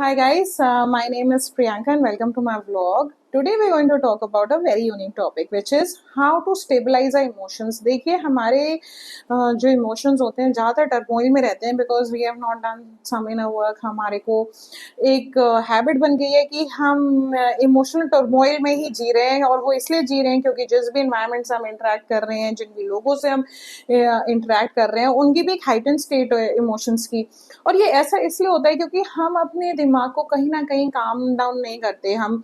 Hi guys, my name is Priyanka and welcome to my vlog. Today we're going to talk about a very unique topic which is how to stabilize our emotions. देखिए हमारे जो emotions होते हैं ज़्यादातर turmoil में रहते हैं because we have not done some in work. हमारे को एक हैबिट बन गई है कि हम इमोशनल टर्मोइल में ही जी रहे हैं और वो इसलिए जी रहे हैं क्योंकि जिस भी इन्वायरमेंट से हम इंटरेक्ट कर रहे हैं, जिन भी लोगों से हम इंटरेक्ट कर रहे हैं, उनकी भी एक हाइटन स्टेट है इमोशंस की. और ये ऐसा इसलिए होता है क्योंकि हम अपने दिमाग को कहीं ना कहीं काम डाउन नहीं करते. हम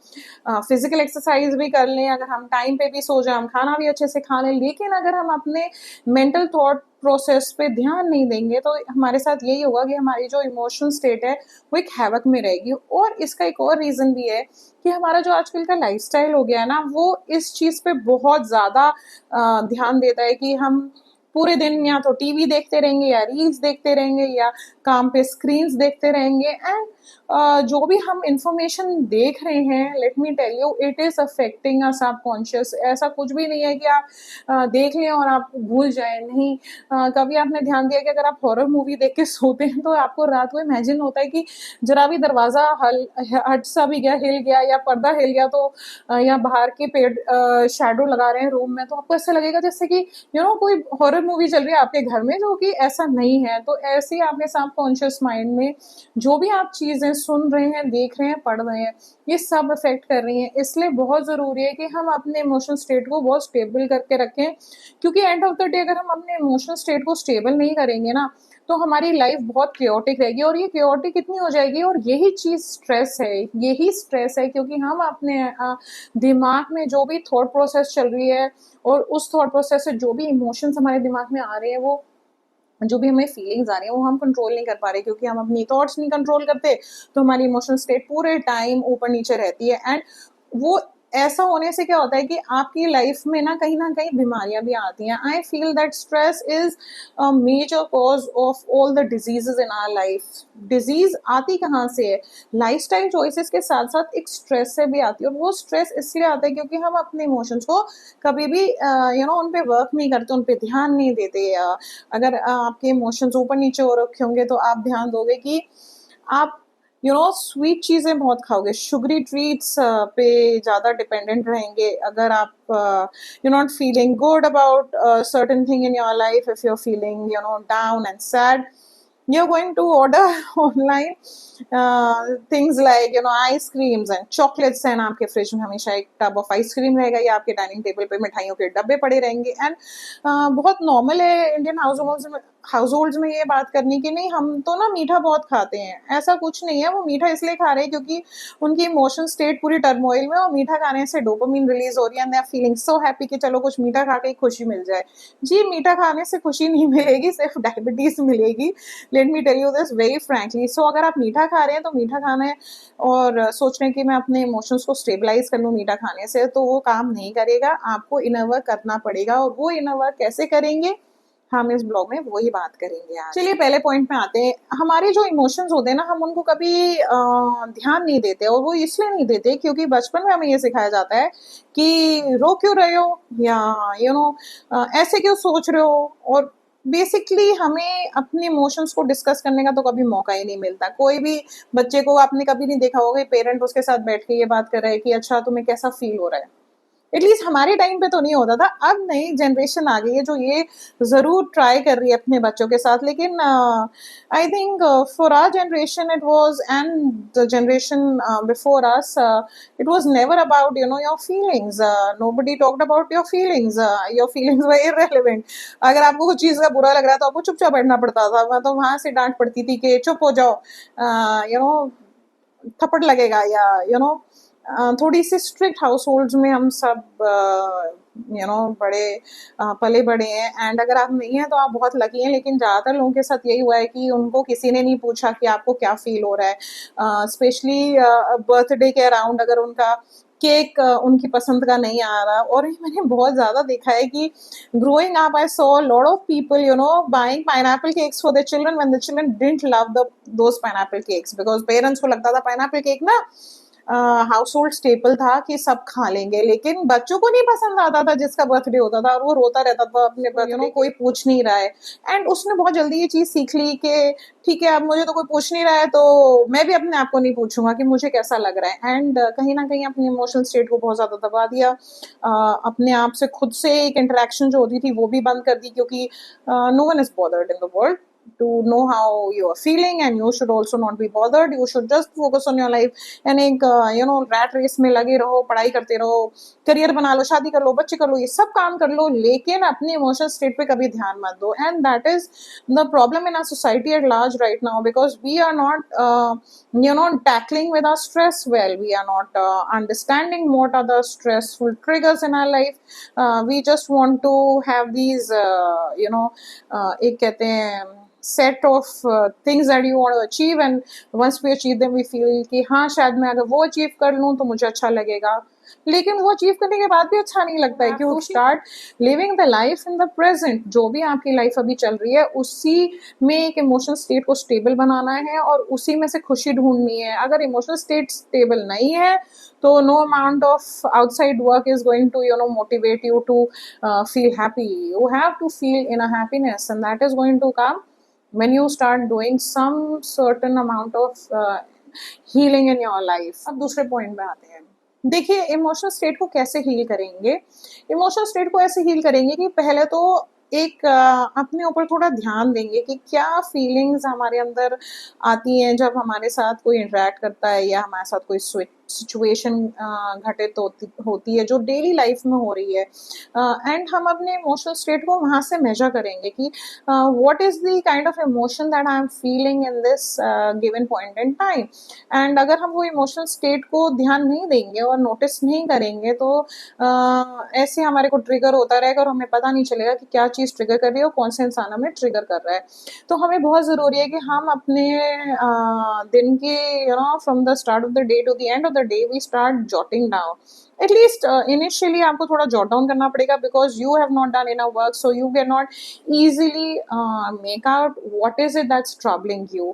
फिजिकल एक्सरसाइज भी कर लें, अगर हम टाइम पे भी सो जाए, हम खाना भी अच्छे से खा लें, लेकिन अगर हम अपने मेंटल थॉट प्रोसेस पे ध्यान नहीं देंगे तो हमारे साथ यही होगा कि हमारी जो इमोशनल स्टेट है वो एक हैवक में रहेगी. और इसका एक और रीजन भी है कि हमारा जो आजकल का लाइफस्टाइल हो गया है ना, वो इस चीज पे बहुत ज्यादा ध्यान देता है कि हम पूरे दिन या तो टीवी देखते रहेंगे या रील्स देखते रहेंगे या काम पे स्क्रीन्स देखते रहेंगे. एंड जो भी हम इंफॉर्मेशन देख रहे हैं, let me tell you, it is affecting us subconscious. ऐसा कुछ भी नहीं है कि आप देख लें और आप भूल जाए. नहीं, कभी आपने ध्यान दिया कि अगर आप हॉरर मूवी देख के सोते हैं तो आपको रात को इमेजिन होता है कि जरा भी दरवाजा हट सा भी गया, हिल गया या पर्दा हिल गया तो या बाहर के पेड़ शेडो लगा रहे हैं रूम में, तो आपको ऐसा लगेगा जैसे कि कोई हॉरर मूवी चल रही है आपके घर में, जो कि ऐसा नहीं है. तो ऐसे ही आपके सबकॉन्शियस माइंड में जो भी आप चीजें सुन रहे हैं, देख रहे हैं, पढ़ रहे हैं, ये सब अफेक्ट कर रही हैं. इसलिए बहुत जरूरी है कि हम अपने इमोशनल स्टेट को बहुत स्टेबल करके रखें, क्योंकि एंड ऑफ द डे अगर हम अपने इमोशनल स्टेट को स्टेबल नहीं करेंगे ना, तो हमारी लाइफ बहुत क्योटिक रहेगी. और ये क्योटिक कितनी हो जाएगी, और यही चीज स्ट्रेस है. यही स्ट्रेस है क्योंकि हम अपने दिमाग में जो भी थॉट प्रोसेस चल रही है और उस थॉट प्रोसेस से जो भी इमोशंस हमारे दिमाग में आ रहे हैं, वो जो भी हमें फीलिंग्स आ रही है वो हम कंट्रोल नहीं कर पा रहे. क्योंकि हम अपनी थॉट्स नहीं कंट्रोल करते तो हमारी इमोशनल स्टेट पूरे टाइम ऊपर नीचे रहती है. एंड वो ऐसा होने से क्या होता है कि आपकी लाइफ में ना कहीं बीमारियां भी आती हैं. I feel that stress is a major cause of all the diseases in our life. Disease आती कहाँ से है? लाइफस्टाइल चॉइसेस के साथ साथ एक स्ट्रेस से भी आती है. और वो स्ट्रेस इसलिए आता है क्योंकि हम अपने इमोशंस को कभी भी उन पे वर्क नहीं करते, उन पे ध्यान नहीं देते. अगर आपके इमोशंस ऊपर नीचे हो रखे होंगे तो आप ध्यान दोगे कि आप स्वीट चीजें बहुत खाओगे, शुगरी ट्रीट्स पे ज्यादा डिपेंडेंट रहेंगे. अगर आप you not feeling good about certain thing in your life, if you are feeling down and sad, you're going to order online things like ice creams and chocolates. And आपके fridge में हमेशा एक tub of ice cream रहेगा या आपके dining table पे मिठाइयों के डब्बे पड़े रहेंगे. एंड बहुत नॉर्मल है इंडियन हाउस होल्ड्स में ये बात करनी कि नहीं, हम तो ना मीठा बहुत खाते हैं. ऐसा कुछ नहीं है. वो मीठा इसलिए खा रहे हैं क्योंकि उनकी इमोशन स्टेट पूरी टर्मोइल में, और मीठा खाने से डोपामिन रिलीज हो रही है and they are feeling so happy कि चलो कुछ मीठा खा के खुशी मिल जाए. जी, मीठा खाने से खुशी नहीं मिलेगी, सिर्फ डायबिटीज मिलेगी. Let me tell you this very frankly. So अगर आप मीठा खा रहे हैं तो मीठा खाना है और सोच रहे हैं कि मैं अपने इमोशंस को स्टेबलाइज कर लूँ मीठा खाने से, तो वो काम नहीं करेगा. आपको इनर वर्क करना पड़ेगा. और वो इनर वर्क कैसे करेंगे, हम इस ब्लॉग में वही बात करेंगे आज. चलिए पहले पॉइंट में आते हैं. हमारे जो इमोशंस होते हैं ना, हम उनको कभी ध्यान नहीं देते. और वो इसलिए नहीं देते क्योंकि बचपन में हमें ये सिखाया जाता है कि रो क्यों रहे हो, या ऐसे क्यों सोच रहे हो. और बेसिकली हमें अपने इमोशंस को डिस्कस करने का तो कभी मौका ही नहीं मिलता. कोई भी बच्चे को आपने कभी नहीं देखा होगा पेरेंट उसके साथ बैठ के ये बात कर रहा है कि अच्छा तुम्हें कैसा फील हो रहा है. एटलीस्ट हमारे टाइम पे तो नहीं होता था. अब नई जनरेशन आ गई है जो ये जरूर ट्राई कर रही है अपने बच्चों के साथ. लेकिन I think for our generation it was, and the generation before us, it was never about your feelings. Nobody talked about your feelings. Your feelings were irrelevant. अगर आपको कुछ चीज का बुरा लग रहा था तो आपको चुपचाप बैठना पड़ता था. तो वहां से डांट पड़ती थी कि चुप हो जाओ, थप्पड़ लगेगा, या थोड़ी सी स्ट्रिक्ट हाउस होल्ड में हम सब बड़े पले बड़े हैं. एंड अगर आप नहीं हैं तो आप बहुत लकी हैं. लेकिन ज़्यादातर लोगों के साथ यही हुआ है कि उनको किसी ने नहीं पूछा कि आपको क्या फील हो रहा है. स्पेशली बर्थडे के अराउंड अगर उनका केक उनकी पसंद का नहीं आ रहा. और मैंने बहुत ज़्यादा देखा है कि growing up I saw lot of people buying pineapple cakes for the children when the children didn't love those pineapple cakes, because parents को लगता था पाइनएप्पल केक ना हाउस होल्ड स्टेपल था कि सब खा लेंगे, लेकिन बच्चों को नहीं पसंद आता था जिसका बर्थडे होता था, और वो रोता रहता था अपने बर्थडे, कोई पूछ नहीं रहा है। एंड उसने बहुत जल्दी ये चीज सीख ली कि ठीक है, अब मुझे तो कोई पूछ नहीं रहा है, तो मैं भी अपने आप को नहीं पूछूंगा कि मुझे कैसा लग रहा है। एंड कहीं ना कहीं अपने इमोशनल स्टेट को बहुत ज्यादा दबा दिया। अपने आप से खुद से एक इंटरेक्शन जो होती थी वो भी बंद कर दी, क्योंकि no one is bothered in the world to know how you are feeling, and you should also not be bothered. You should just focus on your life, and एक rat race में लगे रहो, पढ़ाई करते रहो, करियर बना लो, शादी कर लो, बच्चे कर लो, ये सब काम कर लो, लेकिन अपने इमोशनल स्टेट पे कभी ध्यान मत दो। And that is the problem in our society at large right now, because we are not tackling with our stress well. We are not understanding what are the stressful triggers in our life. We just want to have these एक कहते हैं set of things that you want to achieve, and once we achieve them we feel कि हाँ शायद मैं अगर वो achieve कर लूँ तो मुझे अच्छा लगेगा, लेकिन वो अचीव करने के बाद भी अच्छा नहीं लगता है। क्यों start living the life in the present, जो भी आपकी लाइफ अभी चल रही है उसी में एक इमोशनल स्टेट को स्टेबल बनाना है और उसी में से खुशी ढूंढनी है। अगर इमोशनल स्टेट स्टेबल नहीं है तो no amount of outside work is going to motivate you to feel happy. You have to feel in a happiness, and that is going to come when you start doing some certain amount of healing in your life. अब दूसरे point में आते हैं। देखिए, emotional state को कैसे heal करेंगे। Emotional state को ऐसे हील करेंगे कि पहले तो एक अपने ऊपर थोड़ा ध्यान देंगे कि क्या फीलिंग्स हमारे अंदर आती हैं जब हमारे साथ कोई इंटरेक्ट करता है या हमारे साथ कोई सिचुएशन घटित होती है जो डेली लाइफ में हो रही है। एंड हम अपने इमोशनल स्टेट को वहाँ से मेजर करेंगे कि what is the kind of emotion that I am feeling in this given point in time. And अगर हम वो इमोशनल स्टेट को ध्यान नहीं देंगे और नोटिस नहीं करेंगे तो ऐसे हमारे को ट्रिगर होता रहेगा और हमें पता नहीं चलेगा कि क्या चीज़ ट्रिगर कर रही है और कौन से इंसान हमें ट्रिगर कर रहा है। तो हमें बहुत ज़रूरी है कि हम अपने दिन के from the start of the day to the end of the day we start jotting down. At least initially आपको थोड़ा जॉट डाउन करना पड़ेगा, because you have not done enough work, so you can not easily make out what is it that's troubling you.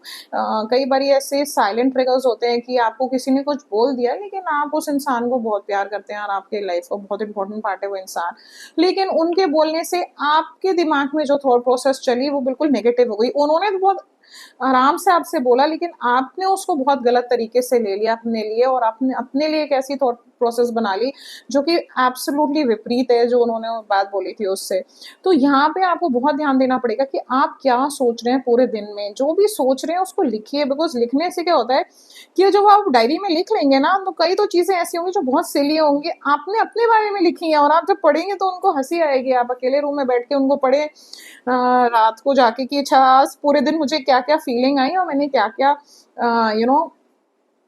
कई बार ऐसे silent triggers होते हैं कि आपको किसी ने कुछ बोल दिया लेकिन आप उस इंसान को बहुत प्यार करते हैं और आपके लाइफ का बहुत इंपॉर्टेंट पार्ट है वो इंसान, लेकिन उनके बोलने से आपके दिमाग में जो थॉट प्रोसेस चली वो बिल्कुल नेगेटिव हो गई। उन्होंने तो बहुत आराम से आपसे बोला लेकिन आपने उसको बहुत गलत तरीके से ले लिया अपने लिए, और आपने अपने लिए एक ऐसी थॉट प्रोसेस बना ली जो कि एब्सोल्युटली विपरीत है जो उन्होंने बात बोली थी उससे। तो यहाँ पे आपको बहुत ध्यान देना पड़ेगा कि आप क्या सोच रहे हैं पूरे दिन में। जो भी सोच रहे हैं उसको लिखिए, बिकॉज लिखने से क्या होता है कि जब आप डायरी में लिख लेंगे ना तो कई तो चीजें ऐसी होंगी जो बहुत सिली होंगी, आपने अपने बारे में लिखी है और आप जब पढ़ेंगे तो उनको हंसी आएगी। आप अकेले रूम में बैठ के उनको पढ़े रात को जाके कि अच्छा आज पूरे दिन मुझे क्या क्या फीलिंग आई और मैंने क्या क्या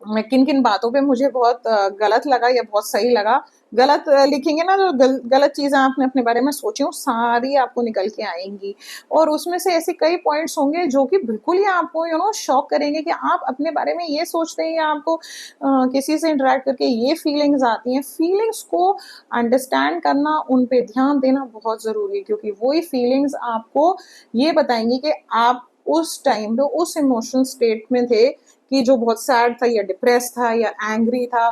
किन किन बातों पे मुझे बहुत गलत लगा या बहुत सही लगा। गलत लिखेंगे ना, जो गलत चीज़ें आपने अपने बारे में सोची हो सारी आपको निकल के आएंगी, और उसमें से ऐसे कई पॉइंट्स होंगे जो कि बिल्कुल ही आपको शॉक करेंगे कि आप अपने बारे में ये सोचते हैं या आपको किसी से इंटरेक्ट करके ये फीलिंग्स आती हैं। फीलिंग्स को अंडरस्टैंड करना, उन पे ध्यान देना बहुत ज़रूरी है, क्योंकि वही फीलिंग्स आपको ये बताएंगी कि आप उस टाइम पे उस इमोशनल स्टेट में थे कि जो बहुत सैड था या डिप्रेस था या एंग्री था।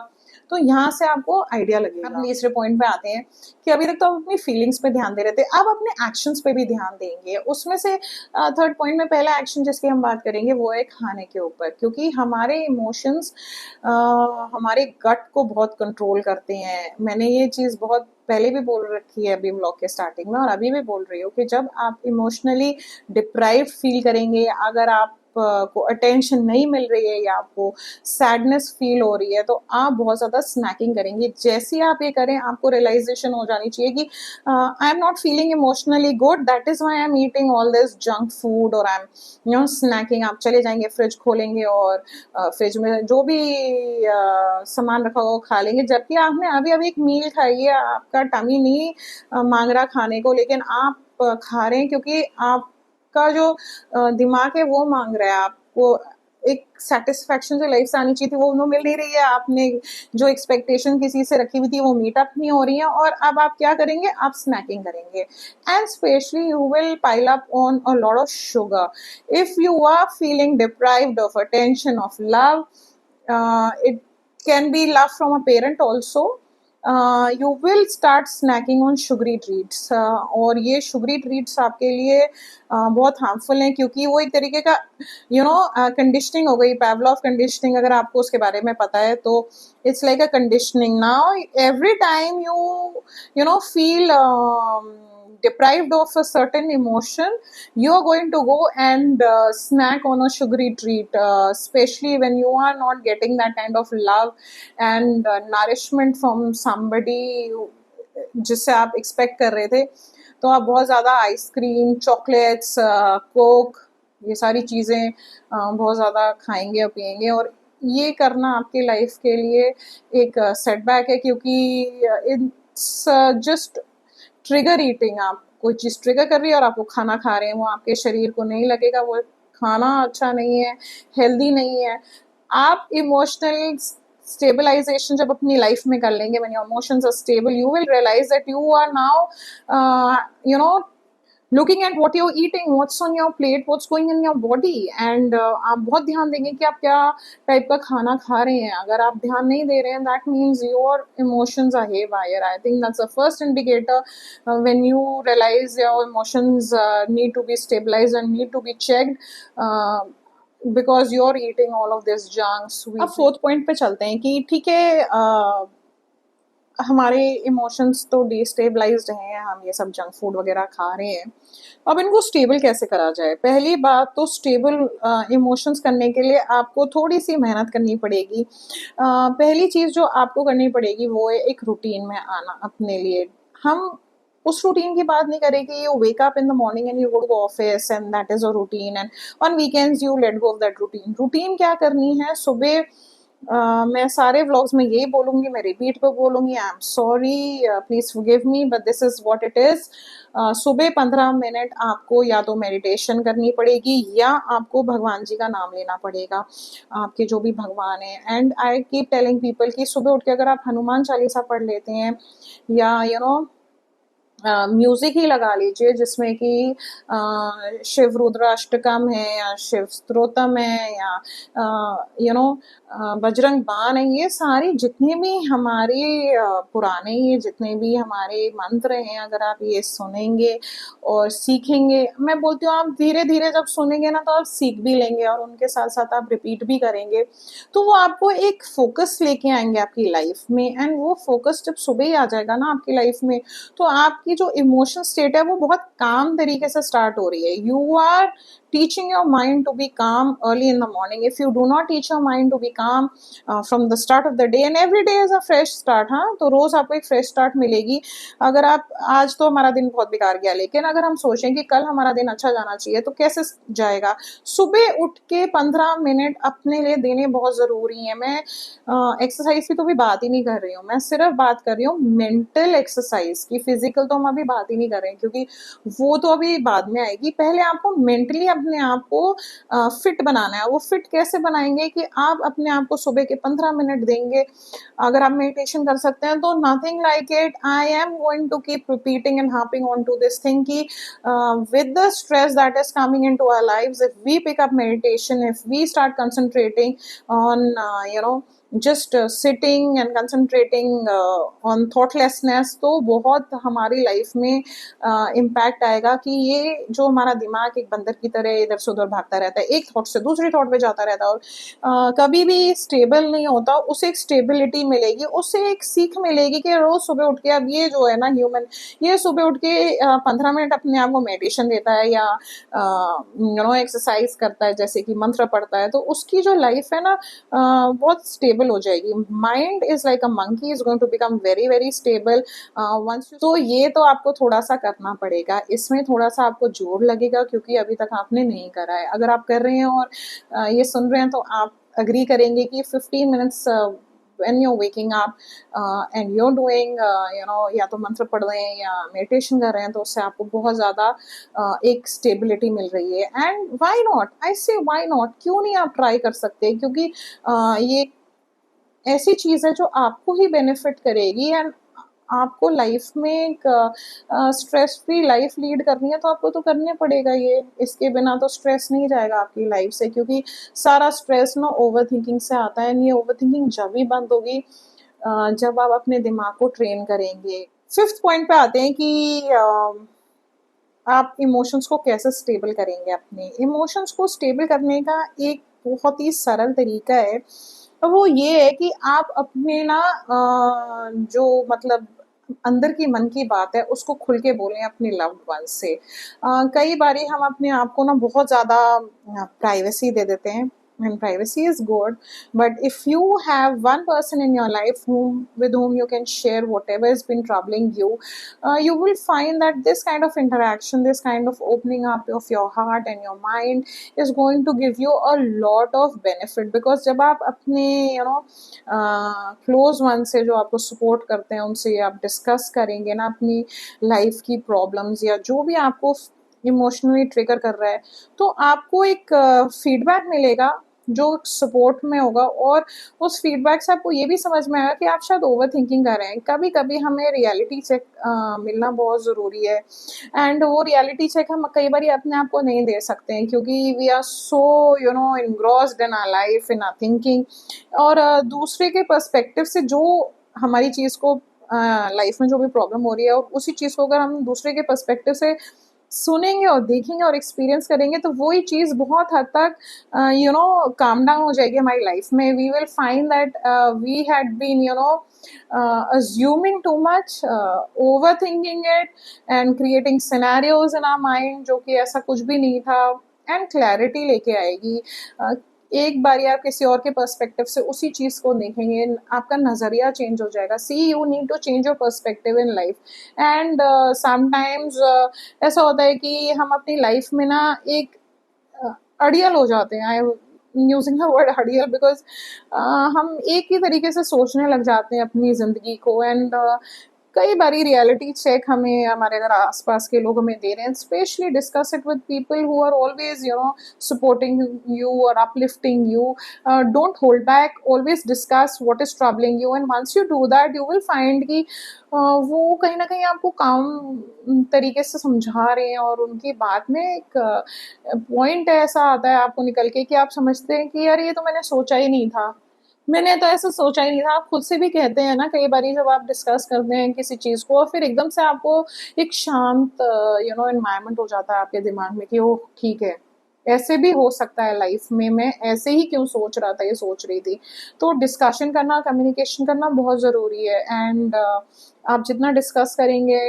तो यहाँ से आपको आइडिया लगेगा। अब तीसरे पॉइंट पे आते हैं कि अभी तक तो हम अपनी फीलिंग्स पे ध्यान दे रहे थे, अब अपने एक्शंस पे भी ध्यान देंगे। उसमें से थर्ड पॉइंट में पहला एक्शन जिसकी हम बात करेंगे वो है खाने के ऊपर, क्योंकि हमारे इमोशंस हमारे गट को बहुत कंट्रोल करते हैं। मैंने ये चीज़ बहुत पहले भी बोल रखी है अभी ब्लॉग के स्टार्टिंग में, और अभी भी बोल रही हूँ कि जब आप इमोशनली डिप्राइव्ड फील करेंगे, अगर आप को अटेंशन नहीं मिल रही है या आपको सैडनेस फील हो रही है तो आप बहुत ज़्यादा स्नैकिंग करेंगे। जैसे ही आप ये करें आपको रियलाइजेशन हो जानी चाहिए कि I am not feeling emotionally good, that is why I am eating all this junk food और आई एम स्नैकिंग। आप चले जाएंगे, फ्रिज खोलेंगे और फ्रिज में जो भी सामान रखा होगा वो खा लेंगे, जबकि आपने अभी अभी एक मील खाई है, आपका टमी नहीं मांग रहा खाने को, लेकिन आप खा रहे हैं क्योंकि आप का जो दिमाग है वो मांग रहा है। आपको एक सेटिस्फैक्शन जो लाइफ से आनी चाहिए थी वो मिल नहीं रही है। आपने जो एक्सपेक्टेशन किसी से रखी हुई थी वो मीट अप नहीं हो रही है, और अब आप क्या करेंगे, आप स्नैकिंग करेंगे। And specially you will pile up on a lot of sugar if you are feeling deprived of attention, of love. It can be love from a parent also. You will start snacking on sugary treats. और ये sugary treats आपके लिए बहुत harmful हैं, क्योंकि वो एक तरीके का conditioning हो गई, Pavlov conditioning. अगर आपको उसके बारे में पता है तो it's like a conditioning. Now every time you feel deprived of a certain emotion, you are going to go and snack on a sugary treat, especially when you are not getting that kind of love and nourishment from somebody जिससे आप expect कर रहे थे. तो आप बहुत ज़्यादा ice cream, chocolates, Coke, ये सारी चीज़ें बहुत ज़्यादा खाएंगे और पिएंगे, और ये करना आपके लाइफ के लिए एक सेटबैक है, क्योंकि इट्स जस्ट ट्रिगर ईटिंग. आप कोई चीज़ ट्रिगर कर रही है और आप वो खाना खा रहे हैं, वो आपके शरीर को नहीं लगेगा, वो खाना अच्छा नहीं है, हेल्दी नहीं है. आप इमोशनल स्टेबलाइजेशन जब अपनी लाइफ में कर लेंगे, when your emotions are stable, you will realize that you are now looking at what you're eating, what's on your plate, what's going in your body, and आप बहुत ध्यान देंगे कि आप क्या टाइप का खाना खा रहे हैं. अगर आप ध्यान नहीं दे रहे हैं, that means your emotions are haywire. I think that's the first indicator when you realize your emotions need to be stabilized and need to be checked. Because you're eating all of this junk sweet. अब fourth point पे चलते हैं कि ठीक है, हमारे emotions तो डिस्टेबलाइज्ड हैं, हम ये सब जंक फूड वगैरह खा रहे हैं. अब इनको स्टेबल कैसे करा जाए? पहली बात तो स्टेबल इमोशंस करने के लिए आपको थोड़ी सी मेहनत करनी पड़ेगी. पहली चीज़ जो आपको करनी पड़ेगी वो है एक रूटीन में आना अपने लिए. हम उस रूटीन की बात नहीं करें कि you wake up in the morning and you go to office and that is a routine, and on weekends you let go of that routine. Routine क्या करनी है? सुबह मैं सारे व्लॉग्स में यही बोलूंगी, मैं रिपीट पे बोलूंगी, I am sorry, please forgive me, but this is what it is. सुबह 15 मिनट आपको या तो मेडिटेशन करनी पड़ेगी या आपको भगवान जी का नाम लेना पड़ेगा, आपके जो भी भगवान है. And I keep telling people कि सुबह उठ के अगर आप हनुमान चालीसा पढ़ लेते हैं, या म्यूजिक ही लगा लीजिए जिसमें कि शिव रुद्र अष्टकम है या शिव स्तोत्रम है या बजरंग बाण है, ये सारी जितने भी हमारे पुराने, ये जितने भी हमारे मंत्र हैं, अगर आप ये सुनेंगे और सीखेंगे, मैं बोलती हूँ आप धीरे धीरे जब सुनेंगे ना तो आप सीख भी लेंगे और उनके साथ साथ आप रिपीट भी करेंगे, तो वो आपको एक फोकस लेके आएंगे आपकी लाइफ में. एंड वो फोकस जब सुबह ही आ जाएगा ना आपकी लाइफ में, तो आपकी जो इमोशनल स्टेट है वो बहुत काम तरीके से स्टार्ट हो रही है. You are teaching your mind to be calm early in the morning. If you do not teach your mind to be calm from the start of the day, and every day is a fresh start, हाँ, तो रोज आपको एक fresh start मिलेगी. अगर आप आज तो हमारा दिन बहुत बेकार गया, लेकिन अगर हम सोचें कि कल हमारा दिन अच्छा जाना चाहिए तो कैसे जाएगा? सुबह उठ के 15 मिनट अपने लिए देने बहुत जरूरी है. मैं एक्सरसाइज की तो भी बात ही नहीं कर रही हूँ, मैं सिर्फ बात कर रही हूँ मेंटल एक्सरसाइज की. फिजिकल तो हम अभी बात ही नहीं कर रहे हैं क्योंकि वो तो अभी बाद में आएगी. पहले आपको मेंटली अपने आप को फिट बनाना है. वो फिट कैसे बनाएंगे कि आप अपने आप को सुबह के 15 मिनट देंगे. अगर आप मेडिटेशन कर सकते हैं तो nothing like it. I am going to keep repeating and harping on to this thing कि with the stress that is coming into our lives, if we pick up meditation, if we start concentrating on just sitting and concentrating on thoughtlessness, तो बहुत हमारी life में impact आएगा. कि ये जो हमारा दिमाग एक बंदर की तरह इधर से उधर भागता रहता है, एक थॉट से दूसरी थॉट पे जाता रहता है और कभी भी स्टेबल नहीं होता, उसे एक स्टेबिलिटी मिलेगी, उसे एक सीख मिलेगी कि रोज सुबह उठ के, अब ये जो है ना ह्यूमन, ये सुबह उठ के 15 मिनट अपने आप को मेडिटेशन देता है या एक्सरसाइज करता है, जैसे कि मंत्र पढ़ता है, तो उसकी जो लाइफ है ना बहुत स्टेबल हो जाएगी. Mind is like a monkey, is going to become very very stable once. तो ये तो आपको थोड़ा सा करना पड़ेगा, इसमें थोड़ा सा आपको जोर लगेगा क्योंकि अभी तक आपने नहीं करा है. अगर आप कर रहे हैं और ये सुन रहे हैं तो आप अग्री करेंगे कि 15 minutes when you're waking up and you're doing या तो मंत्र पढ़ रहे हैं या मेडिटेशन कर रहे हैं, तो उससे आपको बहुत ज़्यादा एक स्टेबिलिटी मिल रही है. एंड व्हाई नॉट, आई से व्हाई नॉट, क्यों नहीं आप ट्राई कर सकते? क्योंकि ये ऐसी चीज़ है जो आपको ही बेनिफिट करेगी. एंड आपको लाइफ में एक स्ट्रेस फ्री लाइफ लीड करनी है तो आपको तो करना पड़ेगा ये, इसके बिना तो स्ट्रेस नहीं जाएगा आपकी लाइफ से, क्योंकि सारा स्ट्रेस ना ओवर थिंकिंग से आता है। ये ओवर थिंकिंग जब भी बंद होगी जब आप अपने दिमाग को ट्रेन करेंगे। फिफ्थ पॉइंट पे आते हैं कि आप इमोशंस को कैसे स्टेबल करेंगे। अपने इमोशंस को स्टेबल करने का एक बहुत ही सरल तरीका है, तो वो ये है कि आप अपने ना जो मतलब अंदर की मन की बात है उसको खुल के बोलें अपने लव्ड वन से। कई बारी हम अपने आप को ना बहुत ज़्यादा प्राइवेसी दे देते हैं, and privacy is good, but if you have one person in your life with whom you can share whatever has been troubling you, you will find that this kind of interaction, this kind of opening up of your heart and your mind is going to give you a lot of benefit, because जब आप अपने close one से जो आपको support करते हैं उनसे आप डिस्कस करेंगे ना अपनी लाइफ की प्रॉब्लम्स या जो भी आपको इमोशनली ट्रिगर कर रहा है, तो आपको एक फीडबैक मिलेगा जो सपोर्ट में होगा, और उस फीडबैक से आपको ये भी समझ में आएगा कि आप शायद ओवर थिंकिंग कर रहे हैं। कभी कभी हमें रियलिटी चेक मिलना बहुत ज़रूरी है, एंड वो रियलिटी चेक हम कई बार अपने आप को नहीं दे सकते हैं क्योंकि we are so engrossed in our life, in our thinking, और दूसरे के पर्सपेक्टिव से जो हमारी चीज़ को लाइफ में जो भी प्रॉब्लम हो रही है और उसी चीज़ को अगर हम दूसरे के पर्सपेक्टिव से सुनेंगे और देखेंगे और एक्सपीरियंस करेंगे तो वही चीज़ बहुत हद तक काम डाउन हो जाएगी हमारी लाइफ में। We will find that we had been assuming too much, overthinking it and creating scenarios in our mind जो कि ऐसा कुछ भी नहीं था, एंड क्लैरिटी लेके आएगी। एक बार आप किसी और के पर्सपेक्टिव से उसी चीज़ को देखेंगे, आपका नज़रिया चेंज हो जाएगा। See you need to change your perspective in life, and sometimes ऐसा होता है कि हम अपनी लाइफ में ना एक अड़ियल हो जाते हैं। आई यूजिंग द वर्ड अड़ियल बिकॉज हम एक ही तरीके से सोचने लग जाते हैं अपनी ज़िंदगी को, एंड कई बारी रियलिटी चेक हमें हमारे अगर आसपास के लोग हमें दे रहे हैं, specially discuss it with people who are always supporting you और uplifting you. Don't hold back, always discuss what is troubling you, and once you do that you will find कि वो कहीं ना कहीं आपको काम तरीके से समझा रहे हैं, और उनकी बात में एक पॉइंट ऐसा आता है आपको निकल के कि आप समझते हैं कि यार ये तो मैंने सोचा ही नहीं था, मैंने तो ऐसा सोचा ही नहीं था। आप खुद से भी कहते हैं ना कई बारी जब आप डिस्कस करते हैं किसी चीज़ को और फिर एकदम से आपको एक शांत एनवायरनमेंट हो जाता है आपके दिमाग में कि ओह ठीक है, ऐसे भी हो सकता है लाइफ में, मैं ऐसे ही क्यों सोच रहा था, ये सोच रही थी। तो डिस्कशन करना, कम्युनिकेशन करना बहुत ज़रूरी है, एंड आप जितना डिस्कस करेंगे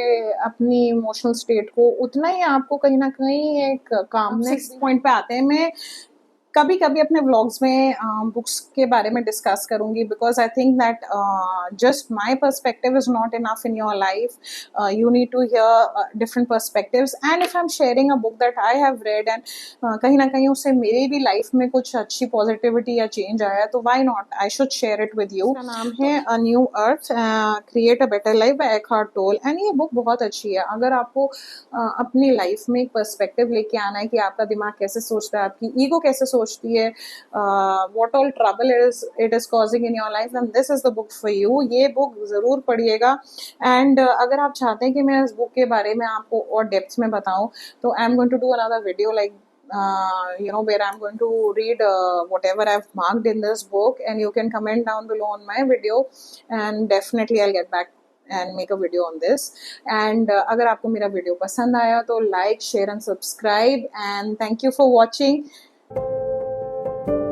अपनी इमोशनल स्टेट को उतना ही आपको कहीं ना कहीं एक काम। नेक्स्ट पॉइंट पे आते हैं, मैं कभी कभी अपने व्लॉग्स में बुक्स के बारे में डिस्कस करूंगी, because I think that just my perspective is not enough in your life, you need to hear different perspectives, and if I am sharing a book that I have read and कहीं ना कहीं उससे मेरी भी life में कुछ अच्छी positivity या चेंज आया तो why not, I should share it with you. नाम है a new earth create a better life by Eckhart Tolle, एंड ये बुक बहुत अच्छी है। अगर आपको अपनी लाइफ में एक पर्सपेक्टिव लेके आना है कि आपका दिमाग कैसे सोचता है, आपकी ईगो कैसे सोचती है, what all trouble it is causing in your life, and this is the book for you. ये बुक जरूर पढ़िएगा, एंड अगर आप चाहते हैं कि मैं इस बुक के बारे में आपको और डेप्थ में बताऊं तो I am going to do another video like where I'm going to read whatever I've marked in this book, and you can comment down below on my video, and definitely I'll get back and make a video on this. And अगर आपको मेरा video पसंद आया तो like, share and subscribe, and thank you for watching.